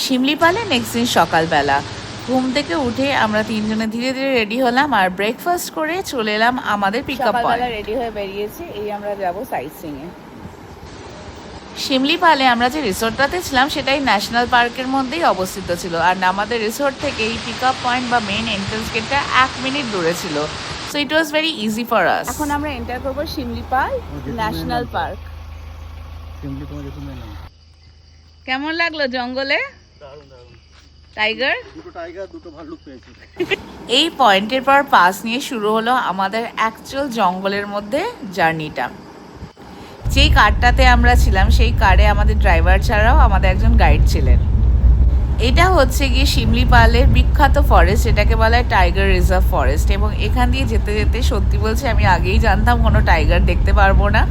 শিমলিপালে next দিন সকালবেলা ঘুম থেকে উঠে আমরা তিনজনে ধীরে ধীরে রেডি হলাম আর ব্রেকফাস্ট করে চলে এলাম আমাদের পিকআপ পয়েন্ট। রেডি হয়ে বেরিয়েছি, এই আমরা যাব সাইট সিইং এ। শিমলিপালে আমরা যে রিসোর্টটাতে ছিলাম সেটাই ন্যাশনাল পার্কের মধ্যেই অবস্থিত ছিল, আর আমাদের রিসোর্ট থেকে এই পিকআপ পয়েন্ট বা মেইন এন্ট্রান্স গেটটা 1 মিনিট দূরে ছিল। So it was very easy for us. এখন আমরা এন্টার করব শিমলিপাল ন্যাশনাল পার্ক। কেমন লাগলো জঙ্গলে? টাইগার, দুটো টাইগার, দুটো ভাল্লুক পেয়েছি। এই পয়েন্টের পর পাস নিয়ে শুরু হলো আমাদের অ্যাকচুয়াল জঙ্গলের মধ্যে জার্নিটা। যেই কারটাতে আমরা ছিলাম সেই কারে আমাদের ড্রাইভার ছাড়াও আমাদের একজন গাইড ছিলেন। এটা হচ্ছে গিয়ে শিমলিপালের বিখ্যাত ফরেস্ট, এটাকে বলা হয় টাইগার রিজার্ভ ফরেস্ট। এবং এখান দিয়ে যেতে যেতে সত্যি বলছি আমি আগেই জানতাম কোনো টাইগার দেখতে পারবো না,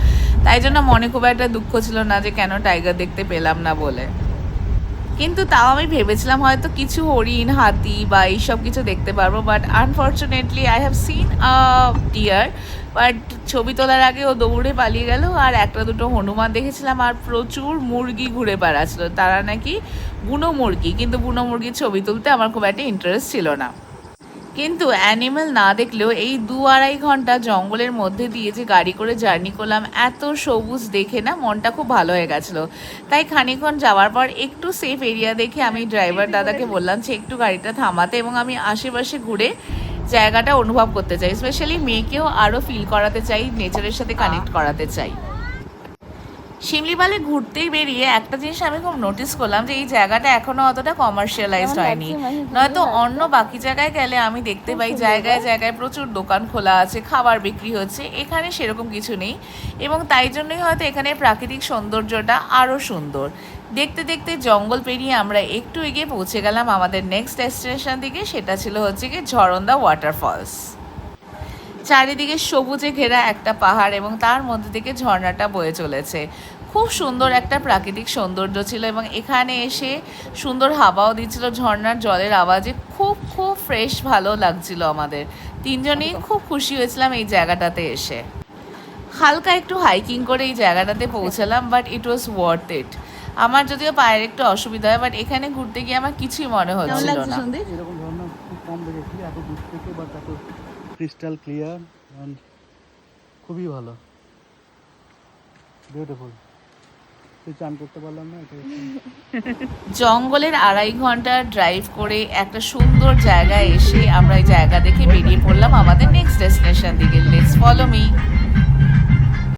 তাই জন্য মনে খুব একটা দুঃখ ছিল না যে কেন টাইগার দেখতে পেলাম না বলে। কিন্তু তাও আমি ভেবেছিলাম হয়তো কিছু হরিণ, হাতি বা এইসব কিছু দেখতে পারবো, but unfortunately I have seen a deer, but ছবি তোলার আগে ও দৌড়ে পালিয়ে গেল। আর একটা দুটো হনুমান দেখেছিলাম, আর প্রচুর মুরগি ঘুরে বেড়াচ্ছিল, তারা নাকি বুনো মুরগি, কিন্তু বুনো মুরগির ছবি তুলতে আমার খুব একটা ইন্টারেস্ট ছিল না। কিন্তু অ্যানিমেল না দেখলেও এই 2-2.5 ঘন্টা জঙ্গলের মধ্যে দিয়ে যে গাড়ি করে জার্নি করলাম, এত সবুজ দেখে না মনটা খুব ভালো হয়ে গেছিলো। তাই খানিকক্ষণ যাওয়ার পর একটু সেফ এরিয়া দেখে আমি ড্রাইভার দাদাকে বললাম যে একটু গাড়িটা থামাতে, এবং আমি আশেপাশে ঘুরে জায়গাটা অনুভব করতে চাই, স্পেশালি মেয়েকেও আরও ফিল করাতে চাই, নেচারের সাথে কানেক্ট করাতে চাই। শিমলিপালে ঘুরতেই বেরিয়ে একটা জিনিস আমি খুব নোটিস করলাম যে এই জায়গাটা এখনো অতটা কমার্শিয়ালাইজড হয়নি। নয়তো অন্য বাকি জায়গায় গেলে আমি দেখতে পাই জায়গায় জায়গায় প্রচুর দোকান খোলা আছে, খাবার বিক্রি হচ্ছে, এখানে সেরকম কিছু নেই। এবং তাই জন্যই হয়তো এখানে প্রাকৃতিক সৌন্দর্যটা আরও সুন্দর। দেখতে দেখতে জঙ্গল পেরিয়ে আমরা একটু এগিয়ে পৌঁছে গেলাম আমাদের নেক্সট ডেস্টিনেশন দিকে, সেটা ছিল হচ্ছে কি ঝরন্দা ওয়াটারফলস। চারিদিকে সবুজে ঘেরা একটা পাহাড় এবং তার মধ্যে থেকে ঝর্ণাটা বয়ে চলেছে। খুব সুন্দর একটা প্রাকৃতিক সৌন্দর্য ছিল, এবং এখানে এসে সুন্দর হাওয়াও দিচ্ছিল, ঝর্ণার জলের আওয়াজে খুব খুব ফ্রেশ ভালো লাগছিল আমাদের তিনজনেই। খুব খুশি হয়েছিলাম এই জায়গাটাতে এসে। হালকা একটু হাইকিং করে এই জায়গাটাতে পৌঁছালাম, but it was worth it. আমার যদিও পায়ের একটু অসুবিধা হয়, বাট এখানে ঘুরতে গিয়ে আমার কিছুই মনে হচ্ছিল না। এরকম ঝর্ণা খুব কম দেখেছি এত দূর থেকে, বাট এত ক্রিস্টাল ক্লিয়ার অ্যান্ড খুবই ভালো, বিউটিফুল। চান করতে পারলাম না। জঙ্গলের 2.5 ঘন্টা ড্রাইভ করে একটা সুন্দর জায়গায় এসে আমরা এই জায়গা দেখে বেরিয়ে পড়লাম আমাদের নেক্সট ডেস্টিনেশন দিকে। Let's follow me.